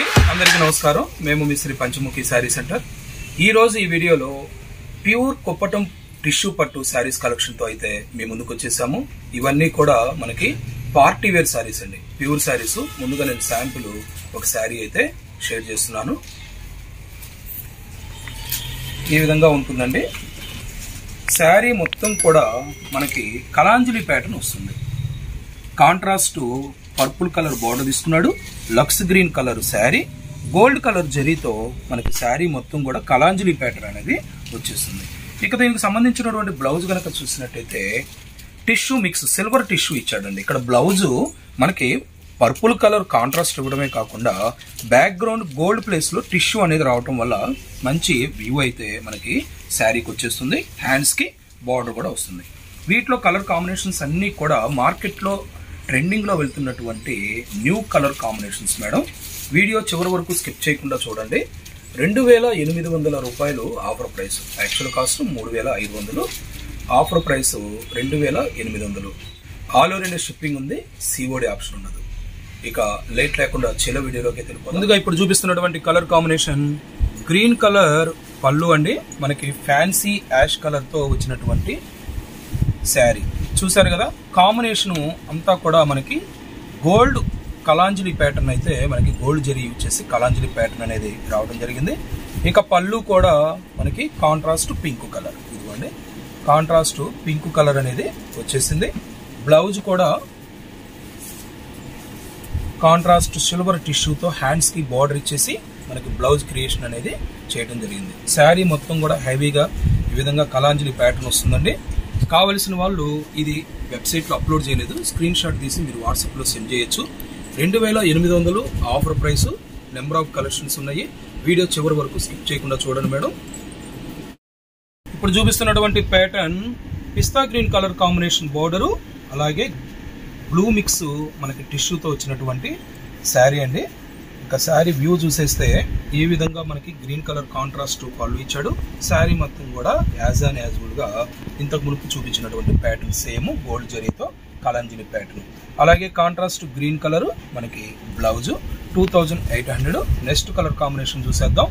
అండి, అందరికీ నమస్కారం. మేము మీ శ్రీ పంచముఖి శారీ సెంటర్. ఈ రోజు ఈ వీడియోలో ప్యూర్ కొప్పటం టిష్యూ పట్టు శారీస్ కలెక్షన్ తో అయితే మేము ముందుకు వచ్చేసాము. ఇవన్నీ కూడా మనకి పార్టీ వేర్ శారీస్ అండి, ప్యూర్ శారీస్. ముందుగా నేను శాంపుల్ ఒక శారీ అయితే షేర్ చేస్తున్నాను. ఈ విధంగా ఉంటుందండి. శారీ మొత్తం కూడా మనకి కలాంజలి ప్యాటర్న్ వస్తుంది. కాంట్రాస్ట్ పర్పుల్ కలర్ బార్డర్ తీసుకున్నాడు. లక్స్ green colour sari, gold colour జరీతో మనకి శారీ మొత్తం కూడా కలాంజలి ప్యాటర్న్ అనేది వచ్చేస్తుంది. ఇక దీనికి సంబంధించినటువంటి బ్లౌజ్ కనుక చూసినట్టయితే టిష్యూ మిక్స్ సిల్వర్ టిష్యూ ఇచ్చాడండి. ఇక్కడ బ్లౌజ్ మనకి పర్పుల్ కలర్ కాంట్రాస్ట్ ఇవ్వడమే కాకుండా బ్యాక్గ్రౌండ్ గోల్డ్ ప్లేస్ లో టిష్యూ అనేది రావటం వల్ల మంచి వ్యూ అయితే మనకి శారీకి వచ్చేస్తుంది. హ్యాండ్స్ కి బార్డర్ కూడా వస్తుంది. వీటిలో కలర్ కాంబినేషన్స్ అన్ని కూడా మార్కెట్ లో ట్రెండింగ్ లో వెళ్తున్నటువంటి new colour combinations madam. Video చివరి వరకు స్కిప్ చేయకుండా చూడండి. 2800 రూపాయలు offer price. Actual cost 3500, offer price 2800. All over India shipping ఉంది, సిఓడి ఆప్షన్ ఉండదు. ఇక లేట్ లేకుండా చిల వీడియోలోకి వెళ్ళిపోతాం. ముందుగా ఇప్పుడు చూపిస్తున్నటువంటి కలర్ కాంబినేషన్ గ్రీన్ కలర్ పళ్ళు అండి. మనకి ఫ్యాన్సీ యాష్ కలర్ తో వచ్చినటువంటి శారీ చూసారు కదా. కాంబినేషన్ అంతా కూడా మనకి గోల్డ్ కలాంజలి ప్యాటర్న్ అయితే మనకి గోల్డ్ జరీ యూజ్ చేసి కలాంజలి ప్యాటర్న్ అనేది రావడం జరిగింది. ఇక పళ్ళు కూడా మనకి కాంట్రాస్ట్ పింక్ కలర్, ఇదిగోండి కాంట్రాస్ట్ పింక్ కలర్ అనేది వచ్చేసింది. బ్లౌజ్ కూడా కాంట్రాస్ట్ సిల్వర్ టిష్యూతో హ్యాండ్స్ కి బార్డర్ ఇచ్చేసి మనకి బ్లౌజ్ క్రియేషన్ అనేది చేయడం జరిగింది. శారీ మొత్తం కూడా హెవీగా ఈ విధంగా కలాంజలి ప్యాటర్న్ వస్తుందండి. కావలసిన వాళ్ళు ఇది వెబ్సైట్ లో అప్లోడ్ చేయలేదు, స్క్రీన్ షాట్ తీసి మీరు వాట్సాప్ లో సెండ్ చేయొచ్చు. 2800 offer price. Number of collections ఉన్నాయి. వీడియో చివరి వరకు స్కిప్ చేయకుండా చూడండి మేడం. ఇప్పుడు చూపిస్తున్నటువంటి ప్యాటర్న్ పిస్తా గ్రీన్ కలర్ కాంబినేషన్ బోర్డరు, అలాగే బ్లూ మిక్స్ మనకి టిష్యూతో వచ్చినటువంటి శారీ అండి. ఇంకా శారీ వ్యూ చూసేస్తే ఈ విధంగా మనకి గ్రీన్ కలర్ కాంట్రాస్ట్ పళ్ళు ఇచ్చాడు. శారీ మొత్తం కూడా యాజ్ అండ్ యాజువల్ గా ఇంతకు మునుపు చూపించినటువంటి ప్యాటర్న్ సేమ్ గోల్డ్ జరీతో కలాంజలి ప్యాటర్న్. అలాగే కాంట్రాస్ట్ గ్రీన్ కలర్ మనకి బ్లౌజ్ 2800. నెక్స్ట్ కలర్ కాంబినేషన్ చూసేద్దాం.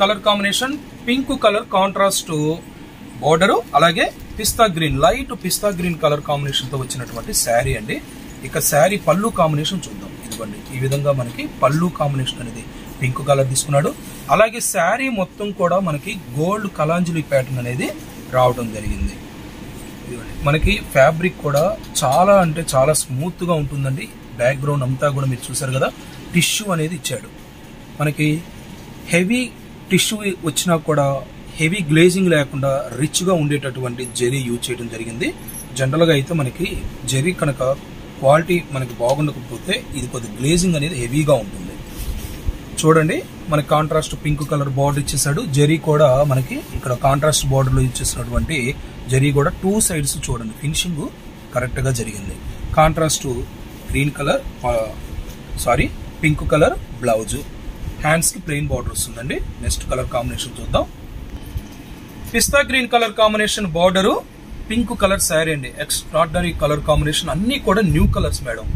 Colour combination pink colour contrast border, అలాగే పిస్తా గ్రీన్ లైట్ పిస్తా గ్రీన్ కలర్ కాంబినేషన్ తో వచ్చినటువంటి శారీ అండి. ఇక శారీ పళ్ళు కాంబినేషన్ చూద్దాం. ఇదిగోండి ఈ విధంగా మనకి పళ్ళు కాంబినేషన్ అనేది పింక్ కలర్ తీసుకున్నాడు. అలాగే శారీ మొత్తం కూడా మనకి గోల్డ్ కలాంజలి ప్యాటర్న్ అనేది రావడం జరిగింది. మనకి ఫ్యాబ్రిక్ కూడా చాలా అంటే చాలా స్మూత్ గా ఉంటుందండి. బ్యాక్గ్రౌండ్ అంతా కూడా మీరు చూసారు కదా, టిష్యూ అనేది ఇచ్చాడు. మనకి హెవీ టిష్యూ వచ్చినా కూడా హెవీ గ్లేజింగ్ లేకుండా రిచ్ గా ఉండేటటువంటి జరీ యూజ్ చేయడం జరిగింది. జనరల్ గా అయితే మనకి జరీ కనుక క్వాలిటీ మనకి బాగుండకపోతే ఇది కొద్ది గ్లేజింగ్ అనేది హెవీగా ఉంటుంది. చూడండి మనకి కాంట్రాస్ట్ పింక్ కలర్ బార్డర్ ఇచ్చేసాడు. జరీ కూడా మనకి ఇక్కడ కాంట్రాస్ట్ బార్డర్ లో ఇచ్చేసినటువంటి జరీ కూడా 2 సైడ్స్ చూడండి ఫినిషింగ్ కరెక్ట్ గా జరిగింది. Contrast green colour pink colour blouse, hands కి ప్లెయిన్ బార్డర్ వస్తుందండి. నెక్స్ట్ కలర్ కాంబినేషన్ చూద్దాం. పిస్తా green colour combination border, pink colour sari అండి. Extraordinary colour combination. అన్ని కూడా న్యూ కలర్స్ మేడం.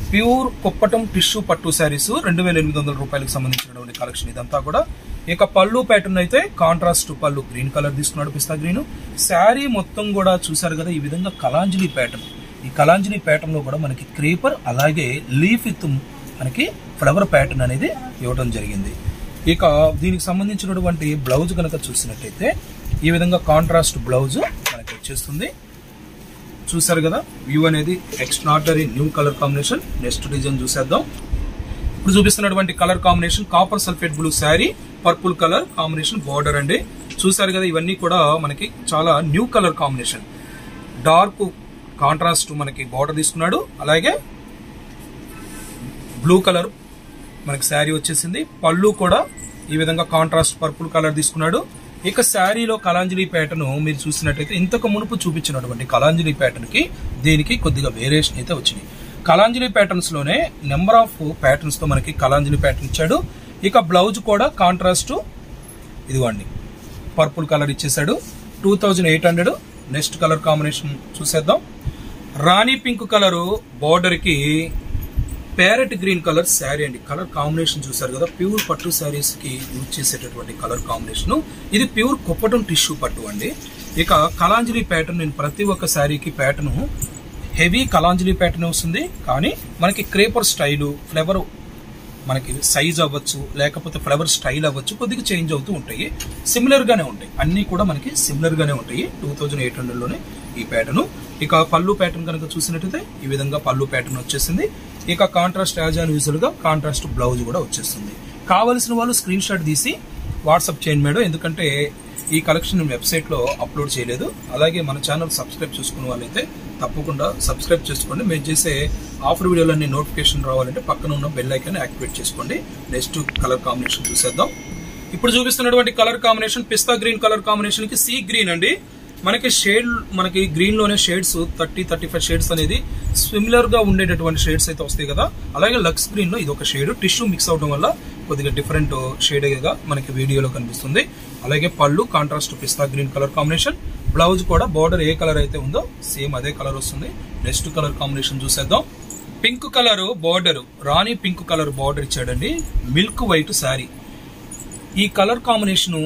ప్యూర్ కొప్పటం టిష్యూ పట్టు శారీస్ 2800 రూపాయలకు సంబంధించినటువంటి కలెక్షన్ ఇదంతా కూడా. ఇక పళ్ళు ప్యాటర్న్ అయితే కాంట్రాస్ట్ పళ్ళు గ్రీన్ కలర్ తీసుకున్నాడు, పిస్తా గ్రీన్. శారీ మొత్తం కూడా చూసారు కదా ఈ విధంగా కలాంజలి ప్యాటర్న్. ఈ కలాంజలి ప్యాటర్న్ లో కూడా మనకి క్రీపర్ అలాగే లీఫ్ విత్ మనకి ఫ్లవర్ ప్యాటర్న్ అనేది ఇవ్వడం జరిగింది. ఇక దీనికి సంబంధించినటువంటి బ్లౌజ్ కనుక చూసినట్టయితే ఈ విధంగా కాంట్రాస్ట్ బ్లౌజ్ మనకి వచ్చేస్తుంది. చూసారు కదా వ్యూ అనేది extraordinary new colour combination. Next design చూసేద్దాం. ఇప్పుడు చూపిస్తున్నటువంటి colour combination copper sulphate blue sari, purple colour combination border అండి. చూసారు కదా ఇవన్నీ కూడా మనకి చాలా new colour combination. Dark contrast మనకి బార్డర్ తీసుకున్నాడు. అలాగే బ్లూ కలర్ మనకి శారీ వచ్చేసింది. పళ్ళు కూడా ఈ విధంగా కాంట్రాస్ట్ పర్పుల్ కలర్ తీసుకున్నాడు. ఇక శారీలో కలాంజలి ప్యాటర్న్ మీరు చూసినట్టయితే ఇంతకు మునుపు చూపించినటువంటి కలాంజలి ప్యాటర్న్ కి దీనికి కొద్దిగా వేరియేషన్ అయితే వచ్చింది. కలాంజలి ప్యాటర్న్స్ లోనే నెంబర్ ఆఫ్ ప్యాటర్న్స్ తో మనకి కలాంజలి ప్యాటర్న్ ఇచ్చాడు. ఇక బ్లౌజ్ కూడా కాంట్రాస్ట్ ఇదిగోండి పర్పుల్ కలర్ ఇచ్చేసాడు. 2800. నెక్స్ట్ కలర్ కాంబినేషన్ చూసేద్దాం. రాణి పింక్ కలర్ బోర్డర్ కి ప్యారెట్ గ్రీన్ కలర్ శారీ అండి. కలర్ కాంబినేషన్ చూసారు కదా, ప్యూర్ పట్టు శారీస్ కి యూజ్ చేసేటటువంటి కలర్ కాంబినేషన్. ఇది ప్యూర్ కుప్పటం టిష్యూ పట్టు అండి. ఇక కలాంజలి ప్యాటర్న్, నేను ప్రతి ఒక్క శారీకి ప్యాటర్న్ హెవీ కలాంజలి ప్యాటర్న్ వస్తుంది, కానీ మనకి క్రేపర్ స్టైలు, ఫ్లేవర్ మనకి సైజ్ అవ్వచ్చు, లేకపోతే ఫ్లవర్ స్టైల్ అవ్వచ్చు, కొద్దిగా చేంజ్ అవుతూ ఉంటాయి. సిమిలర్ గానే ఉంటాయి, అన్ని కూడా మనకి సిమిలర్ గానే ఉంటాయి. 2800 లోనే ఈ ప్యాటర్న్. ఇక పళ్ళు ప్యాటర్న్ కనుక చూసినట్టయితే ఈ విధంగా పళ్ళు ప్యాటర్న్ వచ్చేసింది. ఇక కాంట్రాస్ట్ యాజ్ అండ్ యూజువల్ గా కాంట్రాస్ట్ బ్లౌజ్ కూడా వచ్చేస్తుంది. కావలసిన వాళ్ళు స్క్రీన్ షాట్ తీసి వాట్సాప్ చేయండి మేడం, ఎందుకంటే ఈ కలెక్షన్ వెబ్సైట్ లో అప్లోడ్ చేయలేదు. అలాగే మన ఛానల్ సబ్స్క్రైబ్ చేసుకున్న వాళ్ళైతే తప్పకుండా సబ్స్క్రైబ్ చేసుకోండి. మేము చేసే ఆఫర్ వీడియోలన్నీ నోటిఫికేషన్ రావాలంటే పక్కన ఉన్న బెల్ ఐకాన్ యాక్టివేట్ చేసుకోండి. నెక్స్ట్ కలర్ కాంబినేషన్ చూసేద్దాం. ఇప్పుడు చూపిస్తున్నటువంటి కలర్ కాంబినేషన్ పిస్తా గ్రీన్ కలర్ కాంబినేషన్ కి సీ గ్రీన్ అండి. మనకి గ్రీన్ లోనే షేడ్స్ 30-35 షేడ్స్ అనేది సిమిలర్ గా ఉండేటటువంటి షేడ్స్ అయితే వస్తాయి కదా. అలాగే లక్స్ గ్రీన్ లో ఇది ఒక షేడ్, టిష్యూ మిక్స్ అవడం వల్ల కొద్దిగా డిఫరెంట్ షేడ్ గా మనకి వీడియోలో కనిపిస్తుంది. అలాగే పళ్ళు కాంట్రాస్ట్ పిస్తా గ్రీన్ కలర్ కాంబినేషన్, బ్లౌజ్ కూడా బార్డర్ ఏ కలర్ అయితే ఉందో సేమ్ అదే కలర్ వస్తుంది. నెక్స్ట్ కలర్ కాంబినేషన్ చూసేద్దాం. పింక్ కలర్ బార్డర్, రాణి పింక్ కలర్ బార్డర్ ఇచ్చాడండి. Milk white sari. ఈ కలర్ కాంబినేషన్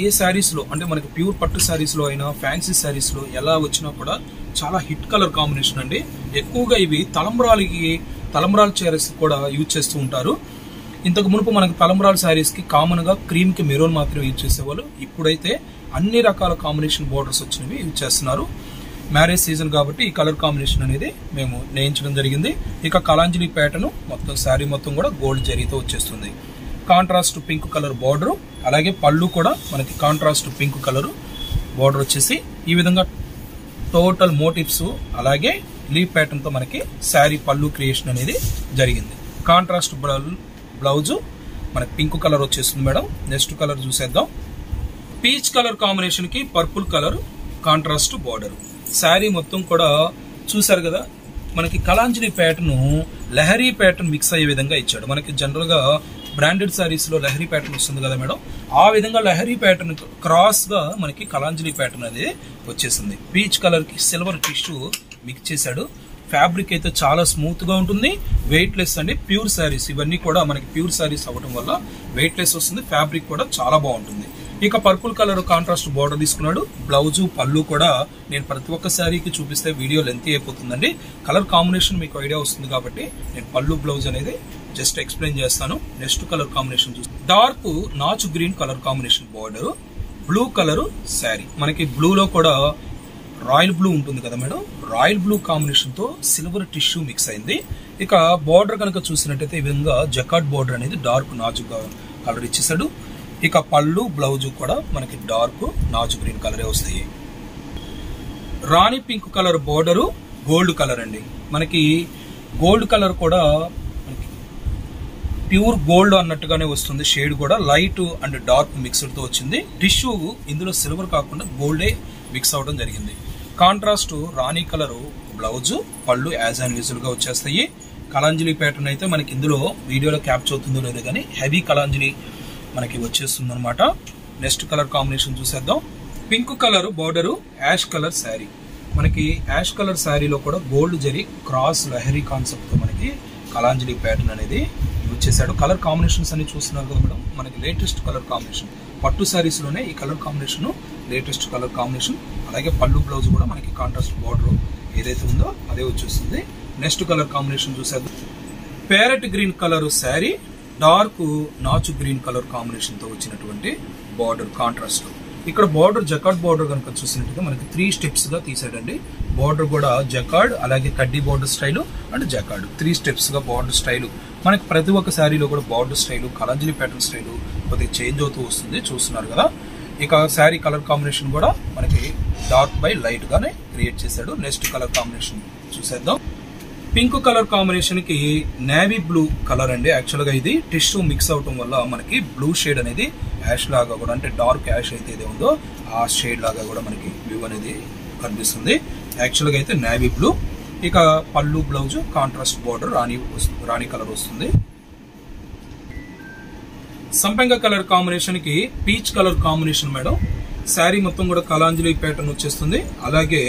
ఏ శారీస్ లో అంటే మనకి ప్యూర్ పట్టు శారీస్ లో అయినా ఫ్యాన్సీ శారీస్ లో ఎలా వచ్చినా కూడా చాలా హిట్ కలర్ కాంబినేషన్ అండి. ఎక్కువగా ఇవి తలంబ్రాల శారీస్ కూడా యూజ్ చేస్తూ ఉంటారు. ఇంతకు మునుపు మనకి తలంబ్రాల శారీస్ కి కామన్ గా క్రీమ్ కి మెరూన్ మాత్రమే యూజ్ చేసేవాళ్ళు. ఇప్పుడైతే అన్ని రకాల కాంబినేషన్ బోర్డర్స్ వచ్చినవి యూజ్ చేస్తున్నారు. మ్యారేజ్ సీజన్ కాబట్టి ఈ కలర్ కాంబినేషన్ అనేది మేము నేయించడం జరిగింది. ఇక కలాంజలి ప్యాటర్న్ మొత్తం శారీ మొత్తం కూడా గోల్డ్ జరీతో వచ్చేస్తుంది. కాంట్రాస్ట్ పింక్ కలర్ బార్డర్, అలాగే పళ్ళు కూడా మనకి కాంట్రాస్ట్ పింక్ కలర్ బార్డర్ వచ్చేసి ఈ విధంగా టోటల్ మోటివ్స్ అలాగే లీఫ్ ప్యాటర్న్ తో మనకి శారీ పళ్ళు క్రియేషన్ అనేది జరిగింది. కాంట్రాస్ట్ బ్లౌజ్ మనకి పింక్ కలర్ వచ్చేస్తుంది మేడం. నెక్స్ట్ కలర్ చూసేద్దాం. పీచ్ కలర్ కాంబినేషన్ కి purple colour contrast border. Sari మొత్తం కూడా చూసారు కదా, మనకి కలాంజలి ప్యాటర్న్ లహరీ ప్యాటర్న్ మిక్స్ అయ్యే విధంగా ఇచ్చాడు. మనకి జనరల్ గా బ్రాండెడ్ శారీస్ లో లహరీ ప్యాటర్న్ వస్తుంది కదా మేడం, ఆ విధంగా లహరీ ప్యాటర్న్ క్రాస్ గా మనకి కలాంజలి ప్యాటర్న్ అనేది వచ్చేసింది. పీచ్ కలర్ కి సిల్వర్ టిష్యూ మిక్స్ చేశాడు. ఫ్యాబ్రిక్ అయితే చాలా స్మూత్ గా ఉంటుంది, వెయిట్ లెస్ అండి. ప్యూర్ శారీస్ ఇవన్నీ కూడా మనకి ప్యూర్ శారీస్ అవ్వడం వల్ల వెయిట్ లెస్ వస్తుంది. ఫ్యాబ్రిక్ కూడా చాలా బాగుంటుంది. ఇక పర్పుల్ కలర్ కాంట్రాస్ట్ బార్డర్ తీసుకున్నాడు. బ్లౌజ్ పళ్ళు కూడా నేను ప్రతి ఒక్క శారీకి చూపిస్తే వీడియో లెంత్ అయిపోతుందండి. కలర్ కాంబినేషన్ మీకు ఐడియా వస్తుంది కాబట్టి నేను పళ్ళు బ్లౌజ్ అనేది జస్ట్ ఎక్స్ప్లెయిన్ చేస్తాను. నెక్స్ట్ కలర్ కాంబినేషన్ చూస్తే డార్క్ నాచు green colour combination border, blue colour sari. మనకి బ్లూలో కూడా రాయల్ బ్లూ ఉంటుంది కదా మేడం, రాయల్ బ్లూ కాంబినేషన్ తో సిల్వర్ టిష్యూ మిక్స్ అయింది. ఇక బార్డర్ కనుక చూసినట్టయితే ఈ విధంగా జకాట్ బార్డర్ అనేది డార్క్ నాచు కలర్ ఇచ్చేసాడు. ఇక పళ్ళు బ్లౌజ్ కూడా మనకి డార్క్ నాచు గ్రీన్ కలరే వస్తాయి. రాణి pink colour border gold colour అండి. మనకి గోల్డ్ కలర్ కూడా ప్యూర్ గోల్డ్ అన్నట్టుగానే వస్తుంది. షేడ్ కూడా లైట్ అండ్ డార్క్ మిక్స్డ్ తో వచ్చింది. టిష్యూ ఇందులో సిల్వర్ కాకుండా గోల్డే మిక్స్ అవడం జరిగింది. కాంట్రాస్ట్ రాణి కలర్ బ్లౌజ్, పళ్ళు యాజ్ అండ్ యూజువల్ గా వచ్చేస్తాయి. కలాంజలి ప్యాటర్న్ అయితే మనకి ఇందులో వీడియోలో క్యాప్చర్ అవుతుందో లేదో కానీ హెవీ కలాంజలి మనకి వచ్చేస్తుంది అనమాట. నెక్స్ట్ కలర్ కాంబినేషన్ చూసేద్దాం. Pink colour border, ash colour sari. మనకి యాష్ కలర్ శారీలో కూడా gold zari cross Lahari concept తో మనకి కలాంజలి ప్యాటర్న్ అనేది యూజ్ చేశాడు. కలర్ కాంబినేషన్స్ అన్ని చూస్తున్నారు కదా మేడం, మనకి లేటెస్ట్ కలర్ కాంబినేషన్. పట్టు శారీస్ లోనే ఈ colour combination latest colour combination. అలాగే పళ్ళు బ్లౌజ్ కూడా మనకి కాంట్రాస్ట్ బార్డర్ ఏదైతే ఉందో అదే వచ్చేస్తుంది. నెక్స్ట్ కలర్ కాంబినేషన్ చూసేద్దాం. Parrot green colour sari, dark నాచు గ్రీన్ కలర్ కాంబినేషన్ తో వచ్చినటువంటి బార్డర్ కాంట్రాస్ట్. ఇక్కడ బార్డర్ జకార్డ్ బార్డర్ కనుక చూసినట్టుగా మనకి 3 స్టెప్స్ గా తీసాడండి. బార్డర్ కూడా జకార్డ్, అలాగే కడ్డీ border style and jacquard 3 steps గా బార్డర్ స్టైల్. మనకి ప్రతి ఒక్క శారీలో కూడా border style Kalanjali pattern style కొద్దిగా చేంజ్ అవుతూ వస్తుంది, చూస్తున్నారు కదా. ఇక శారీ కలర్ కాంబినేషన్ కూడా మనకి డార్క్ బై లైట్ గానే క్రియేట్ చేశాడు. నెక్స్ట్ కలర్ కాంబినేషన్ చూసేద్దాం. పింక్ కలర్ కాంబినేషన్ కి నేవీ బ్లూ కలర్ అండి. యాక్చువల్ గా ఇది టిష్యూ మిక్స్ అవటం వల్ల మనకి బ్లూ షేడ్ అనేది యాష్ లాగా కూడా, అంటే డార్క్ యాష్ అయితే ఏదో ఉందో ఆ షేడ్ లాగా కూడా మనకి వ్యూ అనేది కనిపిస్తుంది. యాక్చువల్ గా అయితే నేవీ బ్లూ. ఇక పళ్ళు బ్లౌజ్ కాంట్రాస్ట్ బార్డర్ రాణి కలర్ వస్తుంది. సంపెంగ కలర్ కాంబినేషన్ కి peach colour combination madam. Sari మొత్తం కూడా కలాంజలి ప్యాటర్న్ వచ్చేస్తుంది. అలాగే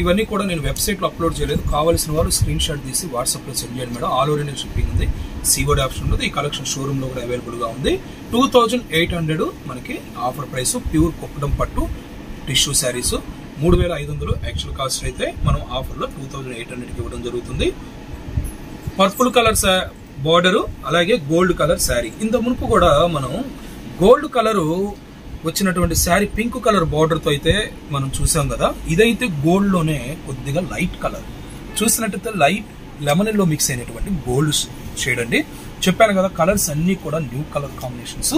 ఇవన్నీ కూడా నేను వెబ్సైట్ లో అప్లోడ్ చేయలేదు, కావాల్సిన వాళ్ళు స్క్రీన్ షాట్ తీసి వాట్సాప్ లో సెండ్ చేయండి madam. All over India shipping ఉంది, సీఓడి ఆప్షన్ ఉంది. ఈ కలెక్షన్ షోరూమ్ లో కూడా అవైలబుల్ గా ఉంది. 2800 మనకి ఆఫర్ ప్రైస్. ప్యూర్ కుప్పడం పట్టు టిష్యూ శారీస్ 3500 యాక్చువల్ కాస్ట్ అయితే మనం ఆఫర్ లో 2800 కి ఇవ్వడం జరుగుతుంది. పర్పుల్ కలర్ బార్డర్, అలాగే గోల్డ్ కలర్ శారీ. ఇంత మునుపు కూడా మనం గోల్డ్ కలర్ వచ్చినటువంటి శారీ పింక్ కలర్ బార్డర్ తో అయితే మనం చూసాం కదా. ఇదైతే గోల్డ్ లోనే కొద్దిగా లైట్ కలర్, చూసినట్టయితే లైట్ లెమన్ ఎల్లో మిక్స్ అయినటువంటి గోల్డ్ షేడ్ అండి. చెప్పాను కదా కలర్స్ అన్ని కూడా new colour combinations.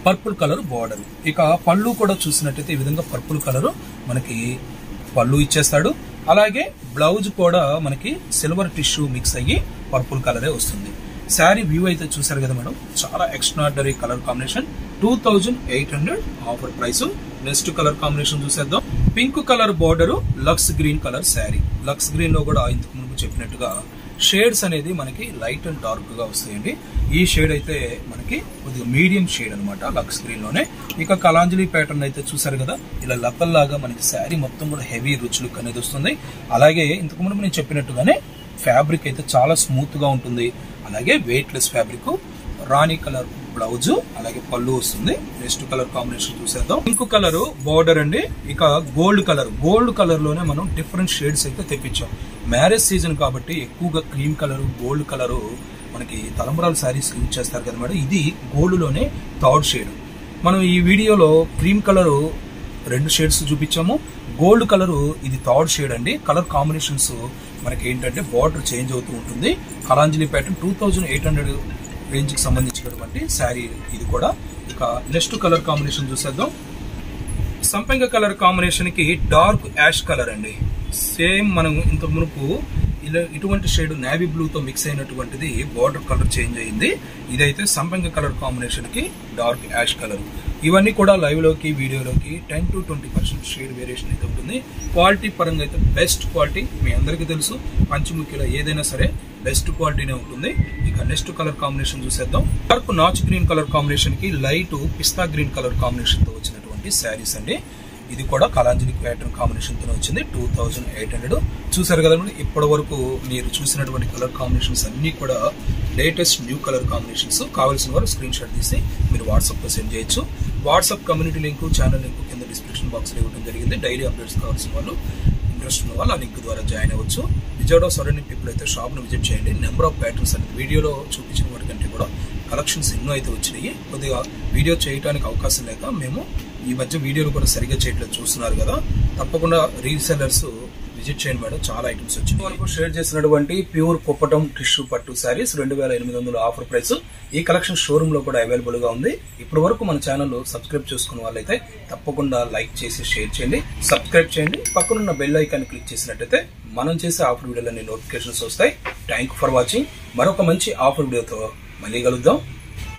Purple colour border. ఇక పళ్ళు కూడా చూసినట్టయితే ఈ విధంగా పర్పుల్ కలర్ మనకి పళ్ళు ఇచ్చేస్తాడు. అలాగే బ్లౌజ్ కూడా మనకి సిల్వర్ టిష్యూ మిక్స్ అయ్యి పర్పుల్ కలరే వస్తుంది. శారీ వ్యూ అయితే చూసారు కదా మేడం, చాలా extraordinary colour combination. 2800 offer price. Next colour combination చూసేద్దాం. Pink colour border, lux green colour sari. Lux green లో కూడా ఇంతకు ముందు చెప్పినట్టుగా షేడ్స్ అనేది మనకి లైట్ అండ్ డార్క్ గా వస్తాయండి. ఈ షేడ్ అయితే మనకి కొద్దిగా మీడియం షేడ్ అనమాట లక్స్ గ్రీన్ లోనే. ఇక కలాంజలి ప్యాటర్న్ అయితే చూసారు కదా, ఇలా లతల్లాగా మనకి శారీ మొత్తం కూడా హెవీ రిచ్ లుక్ అనేది వస్తుంది. అలాగే ఇంతకు ముందు నేను చెప్పినట్టుగానే ఫ్యాబ్రిక్ అయితే చాలా స్మూత్ గా ఉంటుంది. అలాగే వెయిట్ లెస్ ఫ్యాబ్రిక్, రాణి కలర్ బ్లౌజ్, అలాగే పళ్ళు వస్తుంది. నెక్స్ట్ కలర్ కాంబినేషన్ చూసేద్దాం. పింక్ కలర్ బార్డర్ అండి. ఇక గోల్డ్ కలర్, గోల్డ్ కలర్ లోనే మనం డిఫరెంట్ షేడ్స్ అయితే తెప్పించాం. మ్యారేజ్ సీజన్ కాబట్టి ఎక్కువగా క్రీమ్ కలర్, గోల్డ్ కలర్ మనకి తలంబరాల శారీస్ యూజ్ చేస్తారు కదా మేడం. ఇది గోల్డ్ లోనే థర్డ్ షేడ్. మనం ఈ వీడియోలో క్రీమ్ కలర్ 2 షేడ్స్ చూపించాము, గోల్డ్ కలర్ ఇది థర్డ్ షేడ్ అండి. కలర్ కాంబినేషన్స్ మనకి ఏంటంటే బార్డర్ చేంజ్ అవుతూ ఉంటుంది. కలాంజలి ప్యాటర్న్ 2800 రేంజ్ కి సంబంధించినటువంటి శారీ ఇది కూడా. ఇక నెక్స్ట్ కలర్ కాంబినేషన్ చూసేద్దాం. సంపెంగ కలర్ కాంబినేషన్ కి డార్క్ యాష్ కలర్ అండి. సేమ్ మనం ఇంత మునుపు ఇలా ఇటువంటి షేడ్ నేవీ బ్లూ తో మిక్స్ అయినటువంటిది బార్డర్ కలర్ చేంజ్ అయింది. ఇదైతే సంపెంగ కలర్ కాంబినేషన్ కి డార్క్ యాష్ కలర్. ఇవన్నీ కూడా లైవ్ లోకి వీడియోలోకి 10 to 20% షేడ్ వేరియేషన్ అయితే ఉంటుంది. క్వాలిటీ పరంగా అయితే బెస్ట్ క్వాలిటీ, మీ అందరికీ తెలుసు పంచముఖిలో ఏదైనా సరే బెస్ట్ క్వాలిటీనే ఉంటుంది. ఇక నెక్స్ట్ కలర్ కాంబినేషన్ చూసేద్దాం. Dark notch green colour combination కి లైట్ పిస్తా గ్రీన్ కలర్ కాంబినేషన్ తో వచ్చినటువంటి శారీస్ అండి. ఇది కూడా కలాంజలి ప్యాటర్న్ కాంబినేషన్ తో వచ్చింది. 2800 చూసారు కదా. ఇప్పటి వరకు మీరు చూసినటువంటి కలర్ కాంబినేషన్స్ అన్ని కూడా లేటెస్ట్ న్యూ కలర్ కాంబినేషన్స్. కావాల్సిన వారు స్క్రీన్ షాట్ తీసి మీరు వాట్సాప్ లో సెండ్ చేయొచ్చు. WhatsApp community link, channel link కింద డిస్క్రిప్షన్ బాక్స్ లో ఇవ్వడం జరిగింది. డైలీ అప్డేట్స్ కావాల్సిన వాళ్ళు, ఇంట్రెస్ట్ ఉన్న వాళ్ళు ఆ లింక్ ద్వారా జాయిన్ అవ్వచ్చు. విజయవాడ సరౌండింగ్ పీపుల్ అయితే షాప్ ను విజిట్ చేయండి. నెంబర్ ఆఫ్ ప్యాటర్న్స్ అనేది వీడియోలో చూపించిన వాటికంటే కూడా కలెక్షన్స్ ఎన్నో అయితే వచ్చినాయి. కొద్దిగా వీడియో చేయడానికి అవకాశం లేక మేము ఈ మధ్య వీడియోలు కూడా సరిగ్గా చేయట్లేదు, చూస్తున్నారు కదా. తప్పకుండా రీసెల్లర్స్ విజిట్ చేయండి మేడం, చాలా ఐటమ్స్ వచ్చింది. వరకు షేర్ చేసినటువంటి ప్యూర్ కుప్పటం టిష్యూ పట్టు శారీస్ 2800 ఆఫర్ ప్రైస్. ఈ కలెక్షన్ షోరూమ్ లో కూడా అవైలబుల్ గా ఉంది. ఇప్పటి వరకు మన ఛానల్ సబ్స్క్రైబ్ చేసుకున్న వాళ్ళైతే తప్పకుండా లైక్ చేసి షేర్ చేయండి, సబ్స్క్రైబ్ చేయండి. పక్కనున్న బెల్ ఐకాన్ క్లిక్ చేసినట్టయితే మనం చేసే ఆఫర్ వీడియోలన్నీ నోటిఫికేషన్స్ వస్తాయి. Thank you for watching. మరొక మంచి ఆఫర్ వీడియోతో మళ్ళీ కలుద్దాం.